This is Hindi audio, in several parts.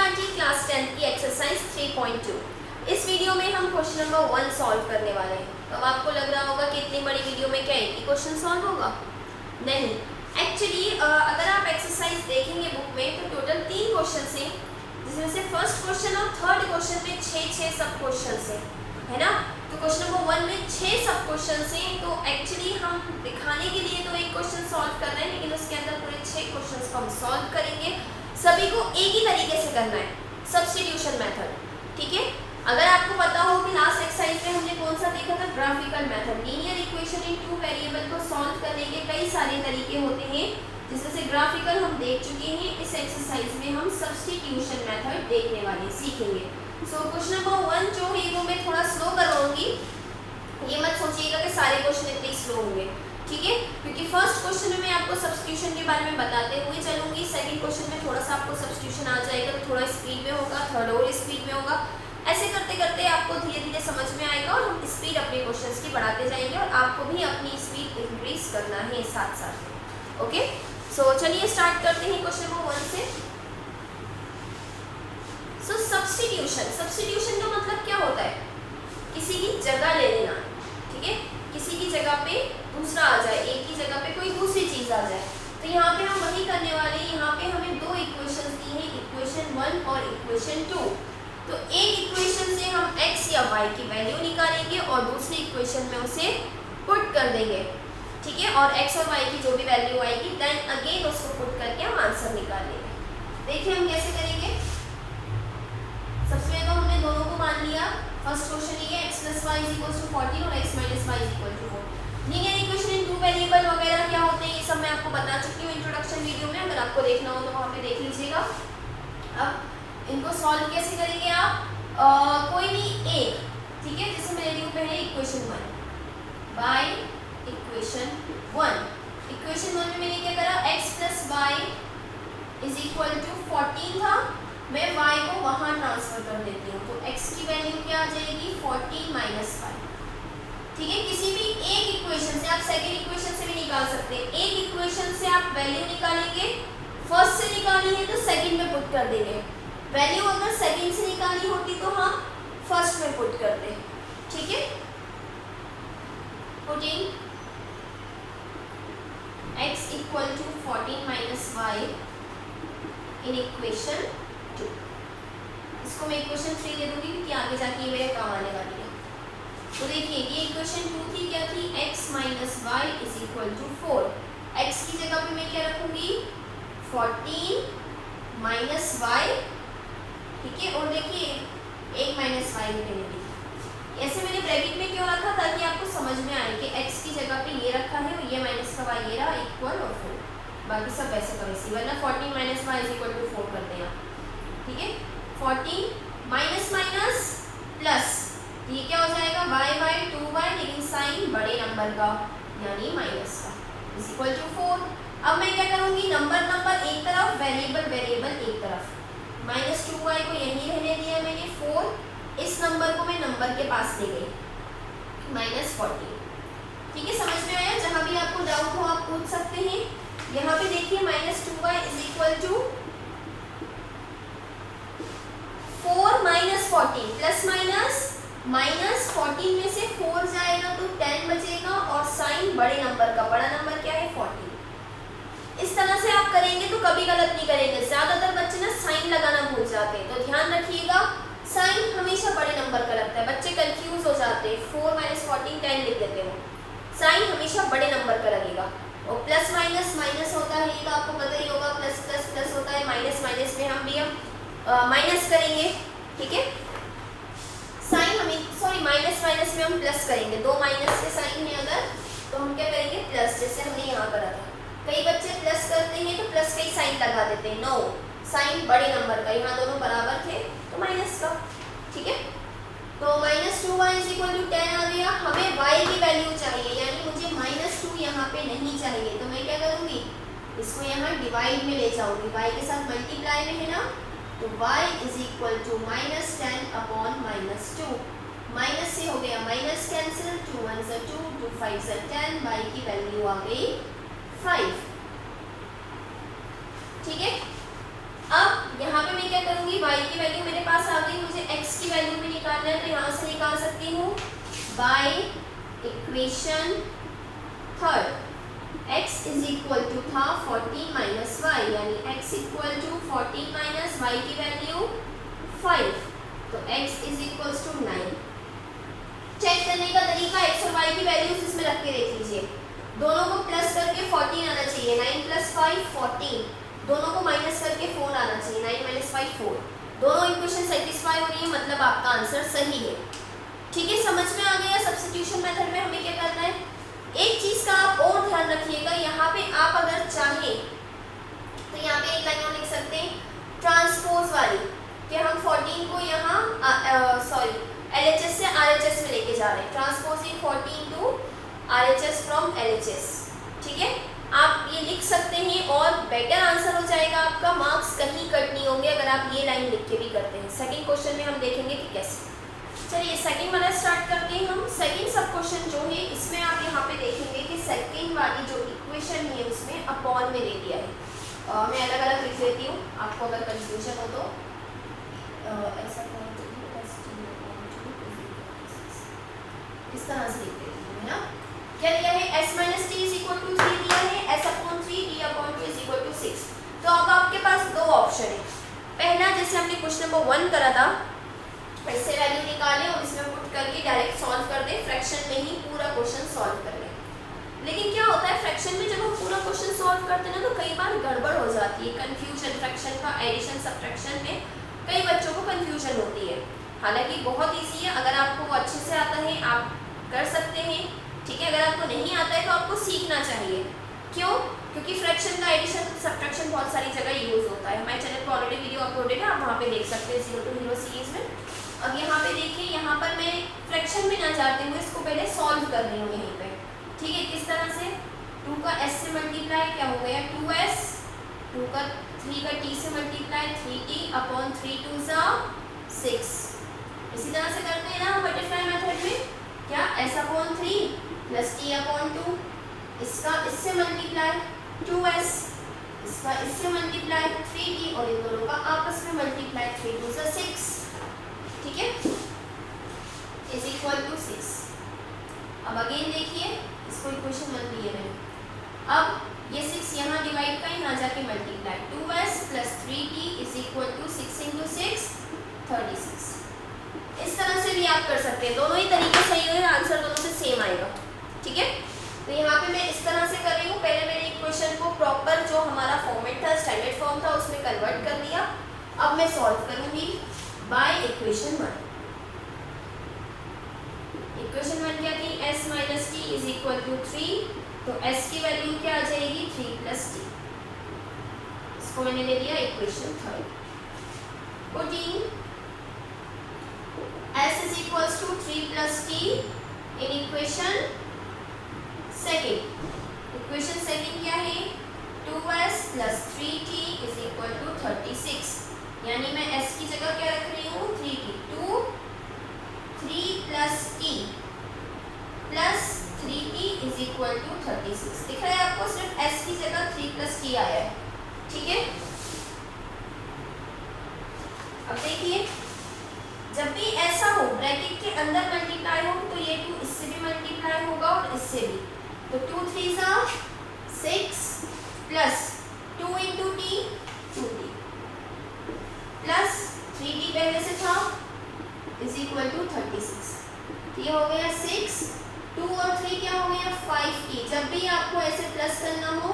एनसीईआरटी क्लास 10 की एक्सरसाइज 3.2। इस वीडियो में हम क्वेश्चन नंबर 1 सॉल्व करने वाले हैं। तो अब आपको लग रहा होगा कि इतनी बड़ी वीडियो में क्या एक ही क्वेश्चन सॉल्व होगा? नहीं, एक्चुअली अगर आप एक्सरसाइज देखेंगे बुक में तो टोटल 3 क्वेश्चन हैं, जिसमें से फर्स्ट क्वेश्चन और थर्ड क्वेश्चन में 6 सब क्वेश्चन है ना। तो क्वेश्चन नंबर 1 में 6 सब क्वेश्चन हैं। तो एक्चुअली हम दिखाने के लिए तो एक क्वेश्चन सॉल्व कर रहे हैं, लेकिन उसके अंदर पूरे 6 क्वेश्चन को हम सॉल्व करेंगे। सभी को एक ही तरीके से करना है, सब्स्टिट्यूशन मेथड। ठीक है, अगर आपको पता हो कि लास्ट एक्सरसाइज में हमने कौन सा देखा था, graphical method. Linear equation in 2 variable को सॉल्व करने के कई सारे तरीके होते हैं, जिसमें से ग्राफिकल हम देख चुके हैं। इस एक्सरसाइज में हम सब्स्टिट्यूशन मेथड देखने वाले सीखेंगे। सो क्वेश्चन नंबर 1 जो है वो मैं थोड़ा स्लो करवाऊंगी, ये मत सोचिएगा कि सारे क्वेश्चन इतने स्लो होंगे, ठीक है, क्योंकि फर्स्ट क्वेश्चन में मैं आपको सब्स्टिट्यूशन के बारे में बताते हुए चलूंगी। सेकंड क्वेश्चन में थोड़ा सा आपको सब्स्टिट्यूशन आ जाएगा तो थोड़ा स्पीड में होगा, थर्ड और स्पीड में होगा। ऐसे करते करते आपको धीरे धीरे समझ में आएगा और हम स्पीड अपने क्वेश्चंस की बढ़ाते जाएंगे और आपको भी अपनी स्पीड इंक्रीज करना है साथ साथ। ओके, सो चलिए स्टार्ट करते हैं क्वेश्चन नंबर 1 से। सो सब्स्टिट्यूशन का मतलब क्या होता है? किसी की जगह ले लेना, ठीक है, किसी की जगह पे दूसरा आ जाए, एक की जगह पे कोई दूसरी चीज आ जाए। तो यहाँ पे हम वही करने वाले हैं। यहाँ पे हमें 2 इक्वेशन दी है, इक्वेशन 1 और इक्वेशन 2। तो एक इक्वेशन से हम x या y की वैल्यू निकालेंगे और दूसरी इक्वेशन में उसे पुट कर देंगे, ठीक है, और x और y की जो भी वैल्यू आएगी देन अगेन उसको पुट करके हम आंसर निकाल लेंगे। देखिए हम कैसे करेंगे। सबसे पहले तो हमने दोनों को मान लिया। फर्स्ट क्वेश्चन ये x + y = 14 और x - y = 4। Linear equation in 2 variable वगैरह क्या होते हैं ये सब मैं आपको बता चुकी हूँ इंट्रोडक्शन वीडियो में। अगर आपको देखना हो तो वहाँ पे देख लीजिएगा। अब इनको सॉल्व कैसे करेंगे आप? कोई भी एक, ठीक है, जैसे मैं ले रही हूँ पहले इक्वेशन 1 बाय इक्वेशन 1। इक्वेशन 1 में मैंने क्या करा, x + y = 14 था, मैं y को वहाँ ट्रांसफर कर देती हूँ। तो x की वैल्यू क्या आ जाएगी, 14 - 5। ठीक है, किसी भी एक इक्वेशन से आप सेकंड इक्वेशन से भी निकाल सकते हैं। एक इक्वेशन से आप वैल्यू निकालेंगे, फर्स्ट से निकाली है तो सेकंड में पुट कर देंगे। वैल्यू अगर सेकंड से निकाली होती तो हम फर्स्ट में पुट करते, ठीक है। Putting x = 14 - y in equation 2। इसको मैं इक्वेशन 3 दे दूंगी क्योंकि आगे जाके ये मेरे काम आने वाली है। तो देखिए ये इक्वेशन 2 थी, क्या थी, x - y = 4। x की जगह पे मैं क्या रखूंगी, 14 - y, ठीक है, और देखिए 1 - y मैंने दी। ऐसे मैंने ब्रैकेट में क्यों रखा, ताकि आपको समझ में आए कि x की जगह पे ये रखा है और ये माइनस का y ये रहा, इक्वल और 4। बाकी सब वैसे का वैसे, वरना 14 - y = 4 कर दें आप, ठीक है। 14 माइनस माइनस प्लस, ये क्या हो जाएगा, y/2y, लेकिन साइन बड़े नंबर का यानी माइनस का, = 4। अब मैं क्या करूंगी, नंबर एक तरफ, वेरिएबल एक तरफ। -2y को यहीं रहने दिया मैंने, 4 इस नंबर को मैं नंबर के पास ले गई, -14। ठीक है, समझ में आया? जहां भी आपको डाउट हो आप पूछ सकते हैं। यहाँ पे देखिए -2y = 4 - 14 -14 में से 4 जाएगा तो 10 बचेगा और साइन बड़े नंबर का, बड़ा नंबर क्या है, 14। इस तरह से आप करेंगे तो कभी गलत नहीं करेंगे। ज्यादातर बच्चे ना साइन लगाना भूल जाते हैं, तो ध्यान रखिएगा साइन हमेशा बड़े नंबर का लगता है। बच्चे कंफ्यूज हो जाते हैं, 4 - 14 10 लिख देते हो। साइन हमेशा बड़े नंबर का लगेगा। और प्लस माइनस माइनस होता है, ये तो आपको पता ही होगा, प्लस प्लस प्लस होता है, माइनस माइनस में हम माइनस करेंगे, ठीक है। साइन हमें माइनस माइनस में हम प्लस करेंगे। 2 माइनस के साइन है अगर, तो हम क्या करेंगे, प्लस, जैसे हमने यहाँ करा था। कई बच्चे प्लस करते हैं तो प्लस का ही साइन लगा देते हैं। नो, साइन बड़े नंबर का, यहाँ दोनों बराबर थे तो माइनस का, ठीक है। तो -2y = 10 आ गया। हमें y की वैल्यू चाहिए, यानी मुझे -2 यहाँ पे नहीं चाहिए, तो मैं क्या करूँगी, इसको यहाँ डिवाइड में ले जाऊँगी, y के साथ मल्टीप्लाई में है ना, तो y = -10/-2। माइनस से हो गया माइनस कैंसिल, 2 1 = 2, 2 5 = 10, y की वैल्यू आ गई 5, ठीक है। अब यहाँ पे मैं क्या करूँगी, y की वैल्यू मेरे पास आ गई, मुझे x की वैल्यू भी निकालना है, तो यहाँ से निकाल सकती हूँ by equation third x is equal to था 14 माइनस वाई, यानी x equal to 14 minus y की वैल्यू 5, तो x is equal to 9। Check करने का तरीका x और y की वैल्यूज इसमें रख के देख लीजिए, दोनों को प्लस करके 14 आना चाहिए, 9 प्लस 5 14, दोनों को माइनस करके 4 आना चाहिए, 9 माइनस 5 4, दोनों इक्वेशन सेटिस्फाई हो रही है, मतलब आपका आंसर सही है। ठीक है, समझ में आ गया। सब्स्टिट्यूशन मेथड में हमें क्या करना है, एक चीज का आप और ध्यान रखिएगा, यहाँ पे आप अगर चाहें तो यहाँ पे एक लाइन और लिख सकते हैं ट्रांसपोज वाली, कि हम 14 को यहाँ LHS से RHS में लेके जा रहे हैं, transposing 14 to RHS from LHS। ठीक है, आप ये लिख सकते हैं और बेटर आंसर हो जाएगा आपका, मार्क्स कहीं कट नहीं होंगे अगर आप ये लाइन लिख के भी करते हैं। सेकंड क्वेश्चन में हम देखेंगे कि कैसे। चलिए सेकंड वाला स्टार्ट करते हैं हम। सेकंड सब क्वेश्चन जो है इसमें आप यहाँ पे देखेंगे कि सेकंड वाली जो इक्वेशन है उसमें अपॉन में दे दिया है। मैं अलग अलग लिख देती हूँ, आपको अगर कंफ्यूजन हो तो ऐसा इस तरह से लिख देती हूँ, है ना। क्या दिया है, s minus t is equal to 3 दिया है, s upon 3 d upon 2 is equal to 6। तो अब आपके पास दो ऑप्शन है, पहला जैसे हमने क्वेश्चन नंबर 1 करा था, इससे वैल्यू निकालें और इसमें पुट करके डायरेक्ट सॉल्व कर दें, फ्रैक्शन में ही पूरा क्वेश्चन सॉल्व कर लें। लेकिन क्या होता है फ्रैक्शन में जब हम पूरा क्वेश्चन सॉल्व करते हैं ना, तो कई बार गड़बड़ हो जाती है, कंफ्यूजन, फ्रैक्शन का एडिशन सब्ट्रैक्शन में कई बच्चों को कंफ्यूजन होती है। हालांकि बहुत ईजी है, अगर आपको अच्छे से आता है आप कर सकते हैं। ठीक है, अगर आपको नहीं आता है तो आपको सीखना चाहिए। क्यों? क्योंकि फ्रैक्शन का एडिशन सब्ट्रैक्शन बहुत सारी जगह यूज होता है। हमारे चैनल पर ऑलरेडी वीडियो अपलोडेड है, आप वहाँ पे देख सकते हैं 0 to हीरो सीरीज में। अब यहाँ पे देखिए, यहाँ पर मैं फ्रैक्शन में ना जाते हुए इसको पहले सॉल्व कर रही हूँ यहीं पे। ठीक है, किस तरह से 2 का s से मल्टीप्लाई क्या हो गया 2s, 2 का 3 का t से मल्टीप्लाई 3t अपॉन 3 2 6। इसी तरह से करते हैं ना हम बटरफ्लाई मेथड में, क्या s upon 3 plus t upon 2, इसका इससे मल्टीप्लाई 2s, इसका इससे मल्टीप्लाई 3t और इन दोनों का आपस में मल्टीप्लाई 3 2 6। ठीक है, इज इक्वल टू 6। अब अगेन देखिए, इसको इक्वेशन 1 दिए मैंने, अब ये 6 यहाँ डिवाइड का यहाँ जाके multiply 2s plus 3t is equal to 6 into 6 36। इस तरह से भी आप कर सकते हैं, दोनों ही तरीके सही है, आंसर दोनों से सेम आएगा। ठीक है, तो यहाँ पे मैं इस तरह से कर रही हूँ, पहले मैंने इक्वेशन को प्रॉपर जो हमारा फॉर्मेट था, स्टैंडर्ड फॉर्म था, उसमें कन्वर्ट कर लिया। अब मैं सॉल्व करूँगी बाय इक्वेशन 1। इक्वेशन 1 क्या थी, s minus t is equal to 3, तो s की वैल्यू क्या आ जाएगी 3 प्लस टी, इसको मैंने ले लिया equation 3। Putting s is equals to 3 plus t in equation second। equation second क्या है, 2s plus 3t is equal to 36, यानी मैं s की जगह क्या रख रही हूँ 3t, 2 3 plus t plus 3t is equal to 36। दिख रहा है आपको, सिर्फ s की जगह 3 plus t आया है। ठीक है, अब देखिए, जब भी ऐसा हो ब्रैकेट के अंदर मल्टीप्लाई हो तो ये 2 इससे भी मल्टीप्लाई होगा और इससे भी, तो 2 3 6 plus 2 into T 2t plus 3t पहले से था इज इक्वल टू 36। ये हो गया 6, 2 और 3 क्या हो गया 5t। जब भी आपको ऐसे प्लस करना हो,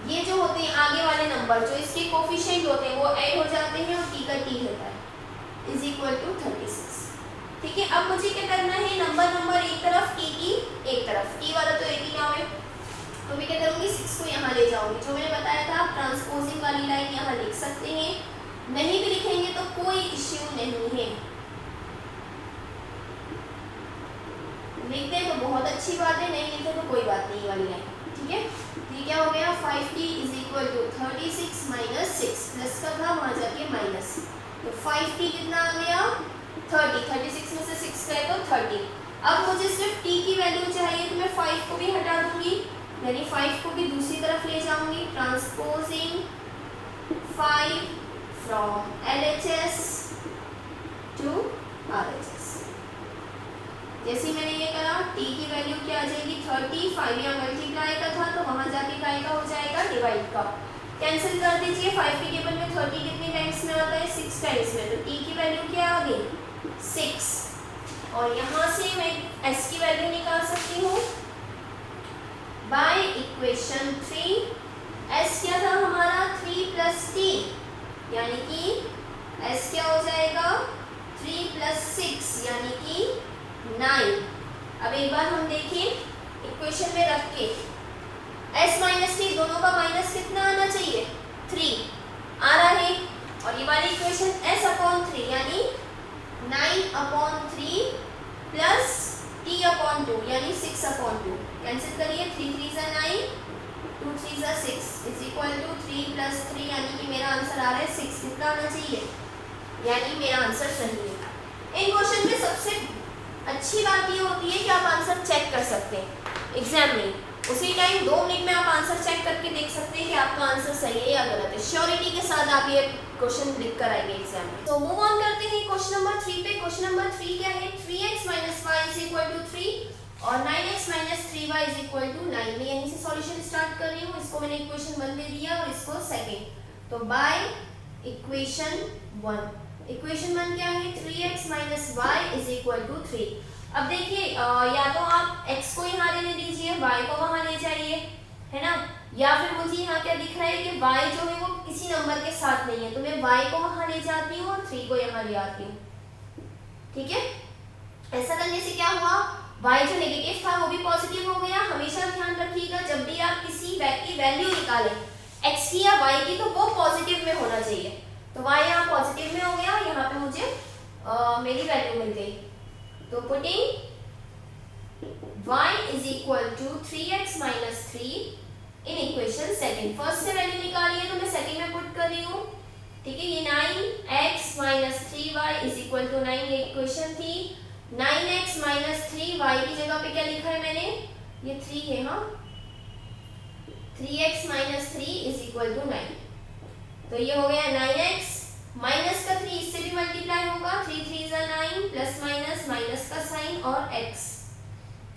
ये जो होते हैं आगे वाले नंबर जो इसके कोफिशिएंट होते हैं वो ऐड हो जाते हैं और t का t होता है इज इक्वल टू 36। ठीक है, अब मुझे क्या करना है, नंबर एक तरफ, t की एक तरफ, t वाला तो एक ही नाम है, तो मैं क्या करूँगी 6 को यहाँ ले जाऊँगी। जो मैंने बताया था, आप ट्रांसपोजिंग वाली लाइन यहाँ लिख सकते हैं, नहीं भी लिखेंगे तो कोई इश्यू नहीं है, लिखते हैं तो बहुत अच्छी बात है, नहीं लिखते तो कोई बात नहीं वाली लाइन। ठीक है, ये क्या हो गया 5t is equal to 36 minus 6, plus का था वहाँ जाके माइनस, तो 5t कितना आ गया 30, 36 में से 6 गए तो 30। अब मुझे सिर्फ t की वैल्यू चाहिए, तो मैं 5 को भी हटा दूंगी, यानी 5 को भी दूसरी तरफ ले जाऊंगी, transposing 5 from LHS to RHS। जैसे मैंने ये करा t की वैल्यू क्या आ जाएगी 35, या मल्टीप्लाई का था तो वहां जाके काय का हो जाएगा डिवाइड का। कैंसिल कर दीजिए, 5 के टेबल में 30 कितने टाइम्स में आता है 6 टाइम्स में, तो t की वैल्यू क्या आ गई 6। और यहाँ से मैं s की वैल्यू निकाल सकती हूँ बाय इक्वेशन 3। s क्या था हमारा 3 प्लस t, यानी कि s क्या हो जाएगा 3 प्लस 6 यानी कि 9। अब एक बार हम देखें इक्वेशन में रख के s माइनस टी दोनों का माइनस कितना आना चाहिए 3 आ रहा है, और ये वाली इक्वेशन s अपॉन 3 यानी 9 अपॉन 3 प्लस t अपॉन 2 यानी 6 अपॉन 2। कैंसिल करिए, 3 3 ज़ा 9, 2 3 ज़ा 6 इज इक्वल टू 3 प्लस 3 यानी कि मेरा आंसर आ रहा है 6। कितना आना चाहिए, यानी मेरा आंसर सही है। इन क्वेश्चन में सबसे अच्छी बात ये होती है कि आप आंसर चेक कर सकते हैं एग्जाम में, उसी टाइम 2 मिनट में आप आंसर चेक करके देख सकते हैं कि आपका आंसर सही है या गलत है। श्योरिटी के साथ आप ये क्वेश्चन लिख कर आएंगे एग्जाम में। तो मूव ऑन करते हैं क्वेश्चन नंबर 3 पे। क्वेश्चन नंबर 3 क्या है 3x minus y is equal to 3 और 9x minus 3y is equal to 9। मैं यहीं से सॉल्यूशन स्टार्ट कर रही हूँ, इसको मैंने इक्वेशन 1 दे दिया और इसको सेकेंड। तो बाय इक्वेशन 1, इक्वेशन 1 क्या है 3x minus y is equal to 3। अब देखिए या तो आप x को यहाँ लेने दीजिए, y को वहाँ ले जाइए, है ना, या फिर मुझे यहाँ क्या दिख रहा है कि y जो है वो किसी नंबर के साथ नहीं है, तो मैं y को वहाँ ले जाती हूँ और 3 को यहाँ ले आती हूँ। ठीक है, ऐसा करने से क्या हुआ y जो नेगेटिव था वो भी पॉजिटिव हो गया। हमेशा ध्यान रखिएगा जब भी आप किसी की वैल्यू निकालें x की या y की तो वो पॉजिटिव में होना चाहिए। तो y यहाँ पॉजिटिव में हो गया, यहाँ पे मुझे मेरी वैल्यू मिल गई। तो putting y is equal to 3x minus 3 in equation second। First से वैल्यू निकाली है तो मैं सेकंड में पुट कर रही हूँ। ठीक है, ये 9x minus 3y is equal to 9 ये इक्वेशन थी। 9x minus 3y की जगह पे क्या लिखा है मैंने, ये 3 है, हाँ 3x minus 3 is equal to 9। तो ये हो गया 9x माइनस का 3 इससे भी मल्टीप्लाई होगा, 3 3 ज़ा 9 प्लस माइनस माइनस का साइन और x,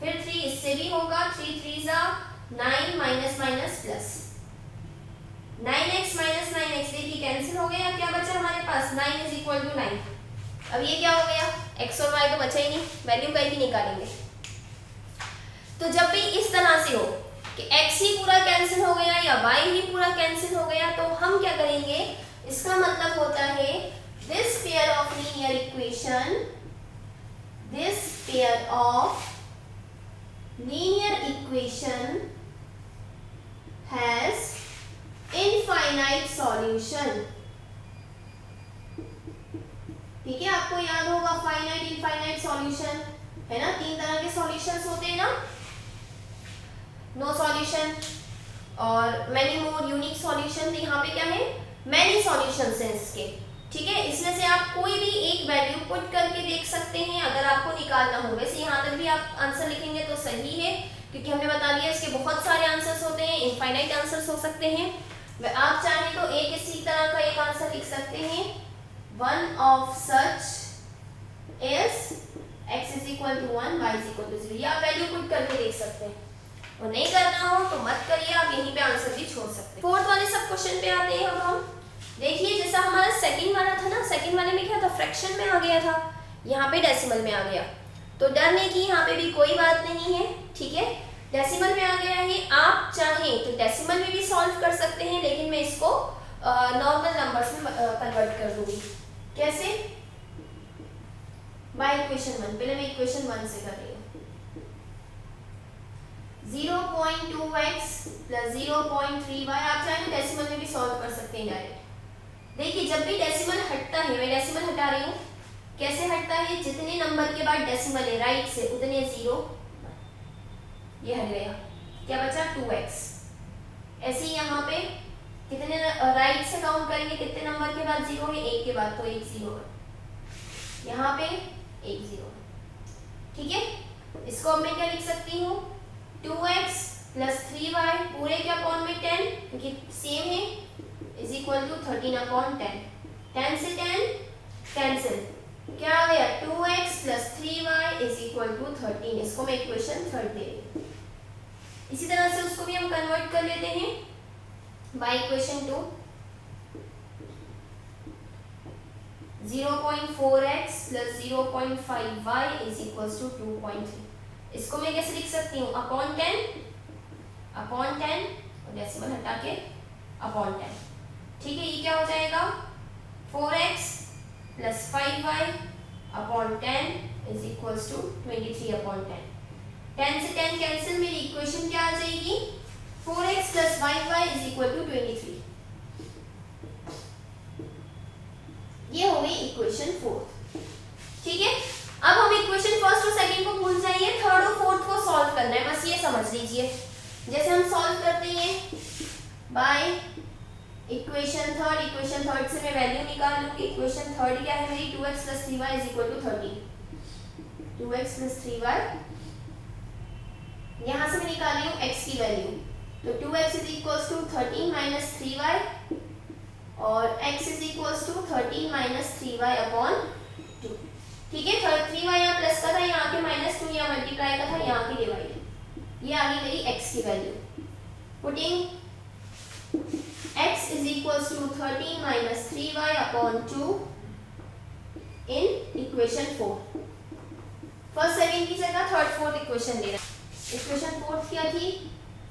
फिर 3 इससे भी होगा, 3 3 ज़ा 9 minus minus plus 9x minus 9x देखिए कैंसिल हो गया। क्या बचा हमारे पास 9 इज इक्वल टू 9। अब ये क्या हो गया x और y तो बचा ही नहीं, वैल्यू कहीं भी निकालेंगे। तो जब भी इस तरह से हो कि x ही पूरा कैंसिल हो गया या y ही पूरा कैंसिल हो गया तो हम क्या करेंगे, इसका मतलब होता है this pair of linear equation, this pair of linear equation has infinite solution। ठीक है, आपको याद होगा फाइनाइट इनफाइनाइट सॉल्यूशन है ना, 3 तरह के सॉल्यूशंस होते हैं ना, नो सॉल्यूशन और मैनी मोर यूनिक सॉल्यूशन। तो यहाँ पे क्या है मैनी सॉल्यूशंस हैं इसके। ठीक है, इसमें से आप कोई भी एक वैल्यू पुट करके देख सकते हैं अगर आपको निकालना हो। वैसे यहाँ तक भी आप आंसर लिखेंगे तो सही है क्योंकि हमने बता दिया इसके बहुत सारे आंसर्स होते हैं, इनफाइनाइट आंसर्स हो सकते हैं। आप चाहें तो एक इसी तरह का एक आंसर लिख सकते हैं, one of such is x is equal to 1 y is equal to 0। या वैल्यू पुट करके देख सकते हैं, और नहीं करना हो तो मत करिए, आप यहीं पे आंसर भी छोड़ सकते हैं। फोर्थ वाले सब क्वेश्चन पे आते हैं। अब हम देखिए जैसा हमारा सेकंड वाला था ना, सेकंड वाले में क्या था फ्रैक्शन में आ गया था, यहाँ पे डेसिमल में आ गया। तो डरने की यहाँ पे भी कोई बात नहीं है। ठीक है, डेसिमल में आ गया है, आप चाहें तो डेसिमल में भी सॉल्व कर सकते हैं, लेकिन मैं इसको नॉर्मल नंबर्स में कन्वर्ट कर दूंगी। कैसे, बाय इक्वेशन 1। पहले मैं इक्वेशन 1 से कर रही हूँ, 0.2x प्लस 0.3y। आप चाहें तो डेसिमल में भी सॉल्व कर सकते हैं डायरेक्ट। देखिए जब भी डेसिमल हटता है, मैं डेसिमल हटा रही हूँ, कैसे हटता है, जितने नंबर के बाद डेसिमल है राइट से उतने 0, ये हट गया, क्या बचा 2x। ऐसे ही यहाँ पे कितने राइट से काउंट करेंगे, कितने नंबर के बाद 0 है, 1 के बाद तो 1 0 है, यहाँ पे 1 0। ठीक है, इसको अब मैं क्या लिख सकती हूँ, 2x प्लस 3y पूरे के अपॉन में 10 क्योंकि सेम है इज इक्वल टू 13 अपॉन 10। 10 से 10 कैंसिल, क्या आ गया 2x plus 3y is equal to 13। इसको मैं इक्वेशन थर्ड दे रही हूँ। इसी तरह से उसको भी हम कन्वर्ट कर लेते हैं by equation 2। 0.4x plus 0.5y is equal to 2.3। इसको मैं कैसे लिख सकती हूँ, अपॉन 10 और डेसिमल हटा के अपॉन 10। ठीक है, ये क्या हो जाएगा 4x plus 5y upon 10 is equal to 23 upon 10। 10 से 10 कैंसिल, मेरी इक्वेशन क्या आ जाएगी 4x plus 5y is equal to 23। ये हो गई इक्वेशन 4। ठीक है, अब हम इक्वेशन फर्स्ट और सेकंड को भूल जाइए, थर्ड और फोर्थ को सॉल्व करना है, बस ये समझ लीजिए। जैसे हम सॉल्व करते हैं बाय इक्वेशन थर्ड से मैं वैल्यू निकाल लूंगी। इक्वेशन थर्ड क्या है मेरी 2x plus 3y is equal to 13। 2x plus 3y, यहां से मैं निकाल रही हूँ x की वैल्यू, तो 2x is equal to 13 minus 3y और x is equal to 13 minus 3y upon 2। ठीक है, 3y यहाँ प्लस का था, यहाँ के माइनस 2 यहाँ मल्टीप्लाई का था, यहाँ की डिवाइड। ये आ गई मेरी x की value. Putting x is equal to 13 minus 3y upon 2 in equation 4। First second की जगह थर्ड फोर्थ इक्वेशन ले रहे हैं। इक्वेशन फोर्थ क्या थी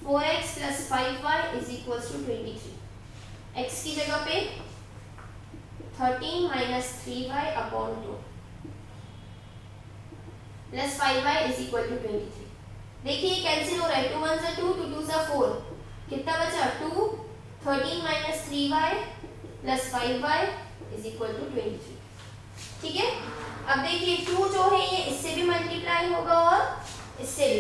4x plus 5y is equal to 23। x की जगह पे 13 minus 3y upon 2 plus 5y is equal to 23। देखिए कैंसिल हो रहा है, 2 1 से 2, 2 2 से 4, कितना बचा 2, 13 minus 3y plus 5y is equal to 23। ठीक है, अब देखिए 2 जो है ये इससे भी मल्टीप्लाई होगा और इससे भी।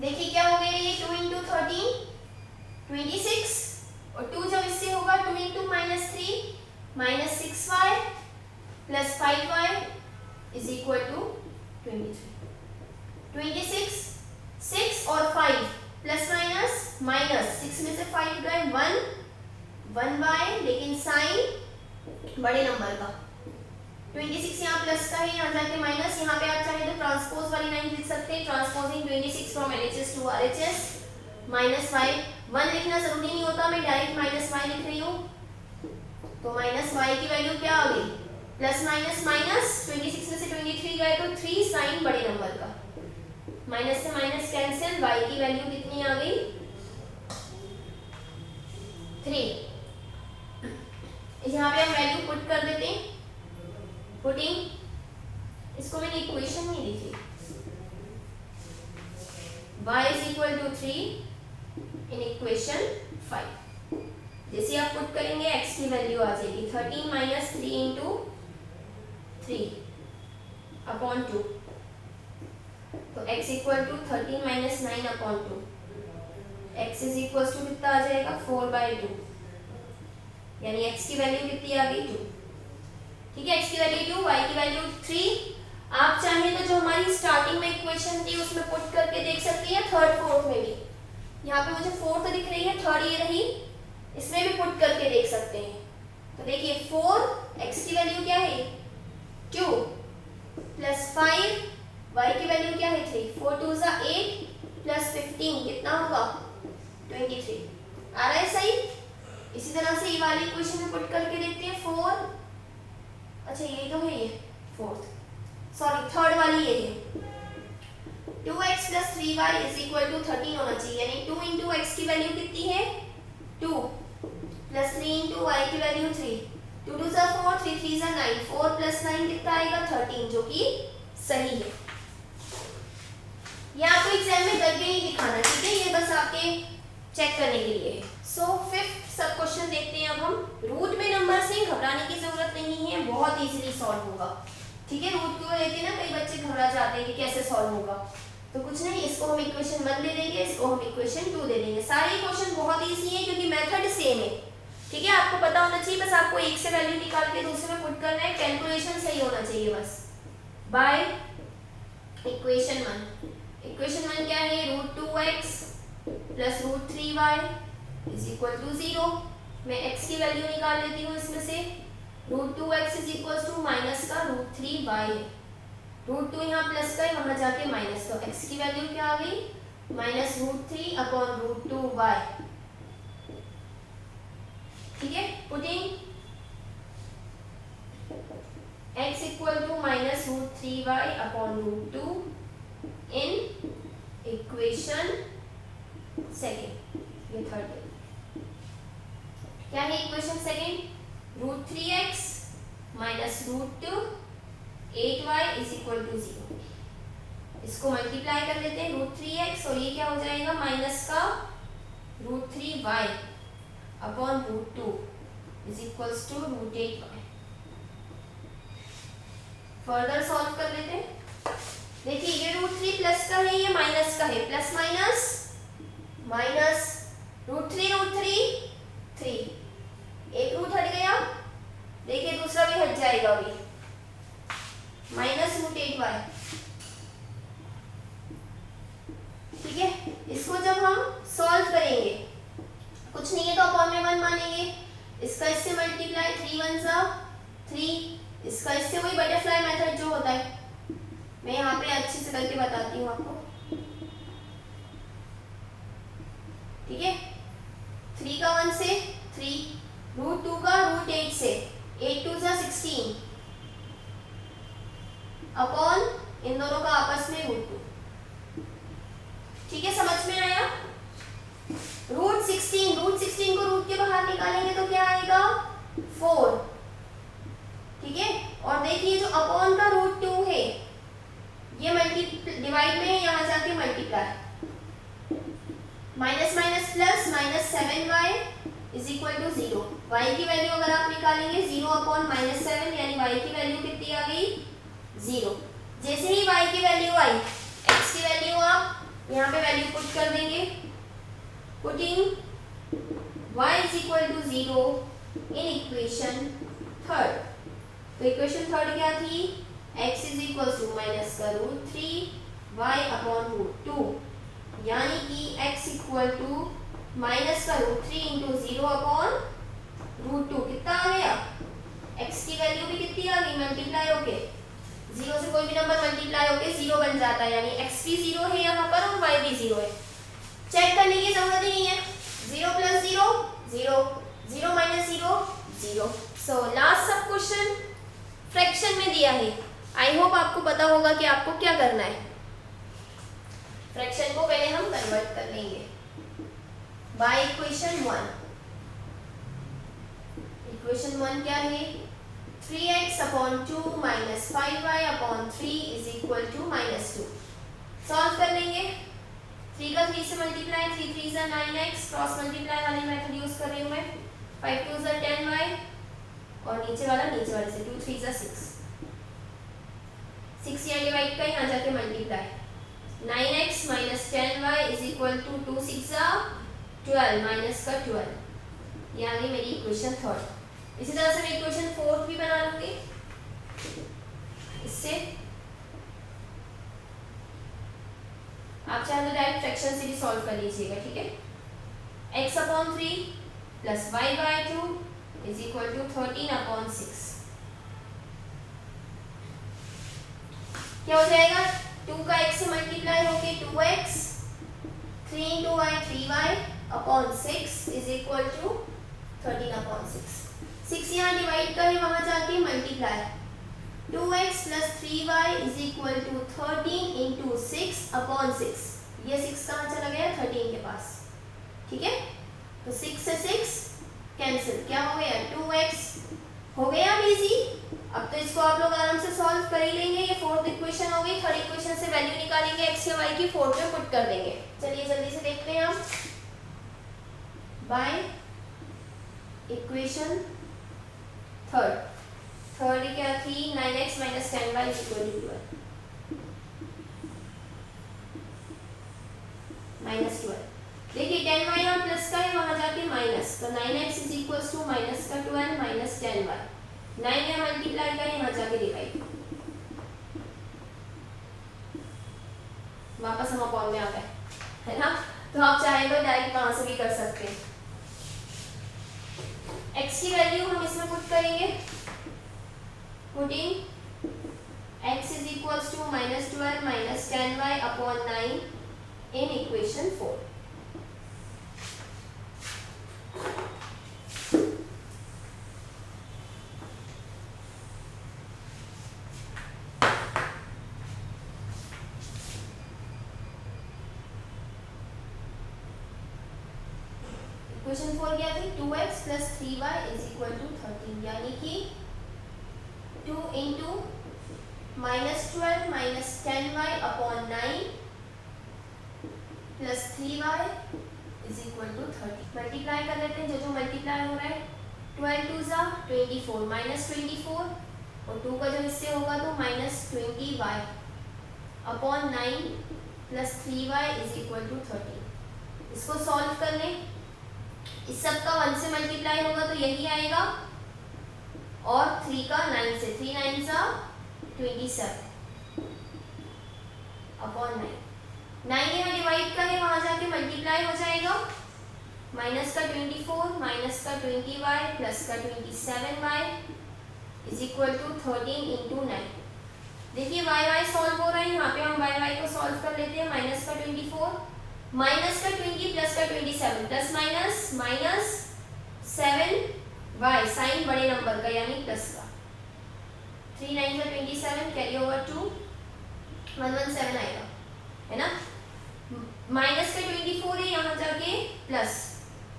देखिए क्या हो गया ये 2 इंटू 13 26 और 2 जब इससे होगा 2 इंटू minus 3 minus 6y plus 5y is equal to 23। 26 6 और 5 प्लस माइनस माइनस 6 में से 5 गए 1y, लेकिन साइन बड़े नंबर का 26 यहाँ प्लस का है, यहाँ जाके माइनस, यहाँ पे आप चाहे तो ट्रांसपोज वाली लाइन लिख सकते हैं, transposing 26 from LHS to RHS minus 5। 1 लिखना जरूरी नहीं होता, मैं डायरेक्ट माइनस y लिख रही हूँ, तो माइनस y की वैल्यू क्या आ गई प्लस माइनस माइनस, 26 में से 23 गए तो 3 साइन बड़े नंबर का, माइनस से माइनस कैंसिल, y की वैल्यू कितनी आ गई 3। यहाँ पे हम वैल्यू पुट कर देते हैं, पुटिंग इसको मैंने इक्वेशन में लिखी y is equal to 3 in equation 5। जैसे आप पुट करेंगे x की वैल्यू आ जाएगी 13 माइनस 3 इंटू 3 अपॉन 2, तो x equal to 13 minus 9 upon 2, x is equal to कितना आ जाएगा 4/2, यानी x की वैल्यू कितनी आ गई 2। ठीक है, x की वैल्यू 2, y की वैल्यू 3। आप चाहें तो जो हमारी स्टार्टिंग में इक्वेशन थी उसमें पुट करके देख सकती हैं, थर्ड फोर्थ में भी। यहाँ पे मुझे फोर्थ दिख रही है, थर्ड ये रही, इसमें भी पुट करके देख सकते हैं। तो देखिए 4, x की वैल्यू क्या है 2 प्लस 5, y की वैल्यू क्या है 3, 4 2 जा 8 प्लस 15 कितना होगा 23। आ रहा है सही। इसी तरह से ये वाली इक्वेशन में पुट करके देखते हैं 4, अच्छा ये तो है, ये फोर्थ, सॉरी थर्ड वाली ये है 2x plus 3y is equal to 13 होना चाहिए, यानी 2 इंटू x की वैल्यू कितनी है 2 प्लस 3 इंटू y की वैल्यू 3, 2 2 जा 4, 3 3 जा 9, 4 प्लस 9 कितना आएगा 13, जो कि सही है। ये आपको एग्जाम में करके ही दिखाना, ठीक है, ये बस आपके चेक करने के लिए है। सो फिफ्थ सब क्वेश्चन देखते हैं अब हम। रूट में नंबर से घबराने की जरूरत नहीं है, बहुत इजीली सॉल्व होगा। ठीक है, रूट क्यों लेते हैं ना, कई बच्चे घबरा जाते हैं कि कैसे सॉल्व होगा, तो कुछ नहीं, इसको हम इक्वेशन 1 दे देंगे, इसको हम इक्वेशन 2 दे देंगे। सारे इक्वेशन बहुत इजी है क्योंकि मेथड सेम है। ठीक है, आपको पता होना चाहिए, बस आपको एक से वैल्यू निकाल के दूसरे में पुट करना है, कैलकुलेशन सही होना चाहिए बस। बाय इक्वेशन वन क्या है, √2x plus √3y is equal to 0। मैं x की वैल्यू निकाल लेती हूँ इसमें से। √2x is equal to minus का √3y है, √2 यहाँ प्लस का है, वहां जाके माइनस, तो x की वैल्यू क्या आ गई, माइनस √3 अपॉन √2y। ठीक है, putting x equal to minus √3y upon √2 in equation second, ये थर्ड है। क्या है equation second, √3x minus √2 8y is equal to 0। इसको मल्टीप्लाई कर लेते हैं, √3x और ये क्या हो जाएगा, माइनस का √3y upon √2 is equals to √8y। Further solve कर लेते हैं। देखिए ये √3 प्लस का है, ये माइनस का है, प्लस माइनस माइनस, √3 3, एक रूट हट गया, देखिए दूसरा भी हट जाएगा अभी, माइनस √8y। ठीक है, इसको जब हम सॉल्व करेंगे, कुछ नहीं है तो अपॉन में 1 मानेंगे, इसका इससे मल्टीप्लाई, 3 1 जा 3, इसका इससे वही बटरफ्लाई मेथड जो होता है, मैं यहाँ पे अच्छे से करके बताती हूँ आपको। ठीक है, 3 का 1 से 3, √2 का √8 से 8 2 जा 16 अपॉन इन दोनों का आपस में √2। ठीक है, समझ में आया। √16 को रूट के बाहर निकालेंगे तो क्या आएगा, 4। ठीक है, और देखिए जो अपॉन का √2 है ये डिवाइड में है, यहाँ जाके multiply, minus minus plus, minus 7y is equal to 0। y की वैल्यू अगर आप निकालेंगे 0 अपॉन माइनस 7, यानी y की वैल्यू कितनी आ गई, 0। जैसे ही y की वैल्यू आई, x की वैल्यू आप यहाँ पे वैल्यू पुट कर देंगे, putting y is equal to 0 in equation third. तो इक्वेशन थर्ड क्या थी, x is equal to minus का √3y अपॉन √2, यानी कि x इक्वल टू माइनस का √3 इंटू 0 अपॉन √2, कितना आ गया, x की वैल्यू भी कितनी आ गई, मल्टीप्लाई होके, 0 से कोई भी नंबर मल्टीप्लाई होके 0 बन जाता है, यानी x भी 0 है यहाँ पर और y भी 0 है। चेक करने की जरूरत ही नहीं है, 0 प्लस 0 0, 0 माइनस 0 0। सो लास्ट सब क्वेश्चन फ्रैक्शन में दिया है। आई होप आपको पता होगा कि आपको क्या करना है। फ्रैक्शन को पहले हम कन्वर्ट कर लेंगे बाय इक्वेशन 1। इक्वेशन 1 क्या है, 3x upon 2 minus 5y upon 3 is equal to minus 2। Solve कर लेंगे, 3 का 3 से मल्टीप्लाई, 3 3 जा 9x, क्रॉस मल्टीप्लाई वाली मेथड यूज कर रही हूँ मैं, 5 2 जा 10y और नीचे वाला नीचे वाले से 2 3 जा 6, 6 यहाँ डिवाइड का यहाँ जाके multiply, 9x minus 10y is equal to 2 6 जा 12 माइनस का 12। ये आ गई मेरी इक्वेशन थर्ड। इसी तरह से मैं इक्वेशन फोर्थ भी बना लूंगी, इससे आप चाहे तो डायरेक्ट फ्रैक्शन से भी सॉल्व कर लीजिएगा। ठीक है, x अपॉन 3 प्लस y by 2 is equal to 13 upon 6। क्या हो जाएगा, 2 का x से मल्टीप्लाई होके 2x, 3 into y 3y upon 6 is equal to 13 upon 6। 6 यहाँ डिवाइड का है, वहां जाके multiply, 2x plus 3y is equal to 13 into 6 upon 6। ये 6 कहाँ चला गया, 13 के पास। ठीक है, तो 6 से 6 कैंसिल, क्या हो गया, 2x हो गया इजी। अब तो इसको आप लोग आराम से सॉल्व कर ही लेंगे। ये फोर्थ इक्वेशन हो गई। थर्ड इक्वेशन से वैल्यू निकालेंगे x या y की, फोर्थ में पुट कर देंगे। चलिए जल्दी से देखते हैं हम। बाय इक्वेशन थर्ड क्या थी, 9x minus 10y is equal to 12 minus 12। देखिए 10y यहाँ प्लस का है, वहां जाके माइनस, तो 9x is equal to minus का 12 माइनस 10y, 9 यहाँ मल्टीप्लाई का, यहाँ जाके डिवाइड, सम अपॉन में आ गए, है ना। तो आप चाहे तो डायरेक्ट वहां से भी कर सकते हैं। x की वैल्यू हम इसमें पुट करेंगे, putting x is equals to -12 - 10y upon 9 in equation 4। Equation 4 क्या थी, 2x + 3y = 13, यानी कि 2 × -12 - 10y अपॉन 9 + 3y = 30। मल्टीप्लाई कर लेते हैं, जो मल्टीप्लाई हो रहा है, 12 2 ज़ा 24 -24 और 2 का जो इससे होगा तो -20y अपॉन 9 + 3y = 30। इसको सॉल्व कर लें, इस सब का 1 से मल्टीप्लाई होगा तो यही आएगा, और 3 का 9 से, 3 9 ज़ा 27 अपॉन 9। 9 यहाँ डिवाइड का है, वहां जाके मल्टीप्लाई हो जाएगा, माइनस का 24 माइनस का 20y प्लस का 27y = 13 × 9। देखिए y सॉल्व हो रहा है, यहाँ पे हम y को सॉल्व कर लेते हैं। माइनस का 24 माइनस का 20 प्लस का 27 प्लस माइनस -7y, साइन बड़े नंबर का यानी प्लस का, 3 9 = 27 कैरी ओवर 2 117 आएगा, है ना। माइनस का 24 है, यहाँ जाके प्लस,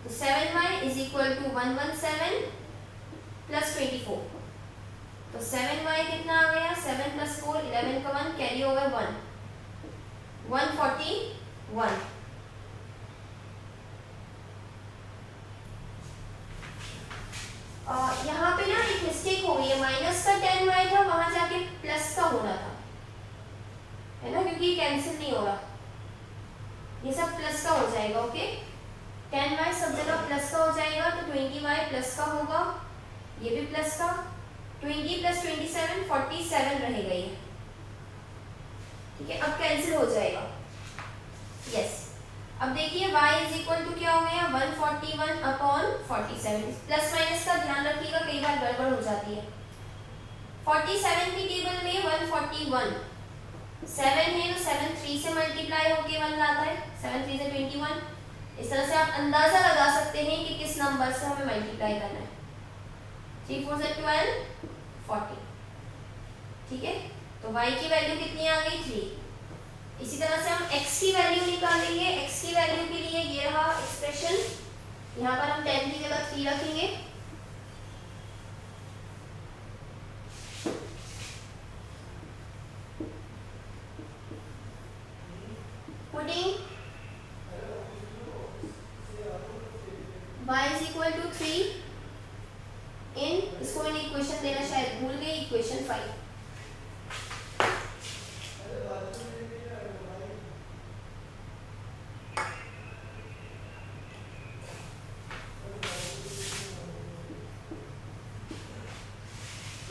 तो 7y = 117 प्लस 24, तो 7y कितना आ गया, 7 + 4 11 का 1 कैरी ओवर 1 141। यहाँ पे ना एक मिस्टेक हो गई है, माइनस का 10y था, वहां जाके प्लस का होना था, है ना, क्योंकि कैंसिल नहीं हो रहा, ये सब प्लस का हो जाएगा। ओके, 10y सब जगह प्लस का हो जाएगा, तो 20y प्लस का होगा, ये भी प्लस का, 20 + 27 47 रहेगा ये, ठीक है। अब कैंसिल हो जाएगा, यस। अब देखिए y = क्या हो गया, 141 अपॉन 47। प्लस माइनस का ध्यान रखिएगा, कई बार गड़बड़ हो जाती है। 47 की टेबल में 141 7 है, तो 7 3 से मल्टीप्लाई होके 1 लाता है, 7 3 से 21। इस तरह से आप अंदाजा लगा सकते हैं कि किस नंबर से हमें मल्टीप्लाई करना है। 3 4 से 12 40, ठीक है। तो y की वैल्यू कितनी आ गई, 3। इसी तरह से हम x की वैल्यू निकालेंगे। x की वैल्यू के लिए ये रहा एक्सप्रेशन, यहाँ पर हम 10 की जगह 3 रखेंगे, पुटिंग y = 3 इन, इसको मैंने इक्वेशन देना शायद भूल गई, इक्वेशन 5।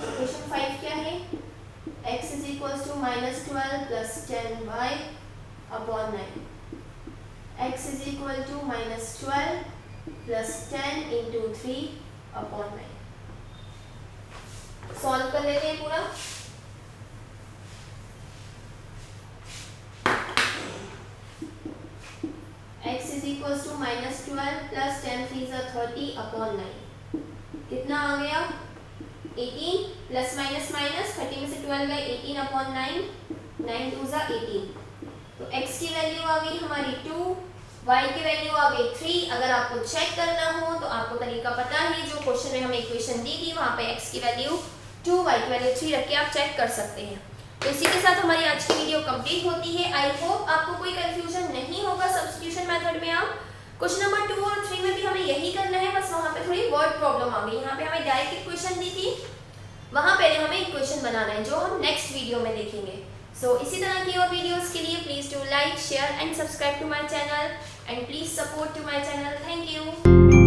इक्वेशन 5 क्या है, x = -12 + 10y upon 9, x = -12 + 10 × 3 upon 9। Solve कर लेते हैं पूरा। x = -12 + 10 3 = 30 अपॉन 9, कितना आ गया, 18 प्लस माइनस माइनस, 30 में से 12 गए, 18 अपॉन 9 9 2 = 18। तो x की वैल्यू आ गई हमारी 2, y की वैल्यू आ गई 3। अगर आपको चेक करना हो तो आपको तरीका पता है, जो क्वेश्चन में हमें इक्वेशन दी थी वहां पे x की वैल्यू 2 y की वैल्यू 3 रख के आप चेक कर सकते हैं। तो इसी के साथ हमारी आज की वीडियो कंप्लीट होती है। आई होप आपको कोई कंफ्यूजन नहीं होगा सब्स्टिट्यूशन मेथड में। आप क्वेश्चन नंबर 2 और 3 में भी हमें यही करना है, बस वहां पे थोड़ी वर्ड प्रॉब्लम आ गई। यहाँ पे हमें डायरेक्ट इक्वेशन दी थी, वहां पहले हमें इक्वेशन बनाना है, जो हम नेक्स्ट वीडियो में देखेंगे। सो इसी तरह की और वीडियोस के लिए please do like, share and subscribe to my channel, and please support to my channel. Thank you.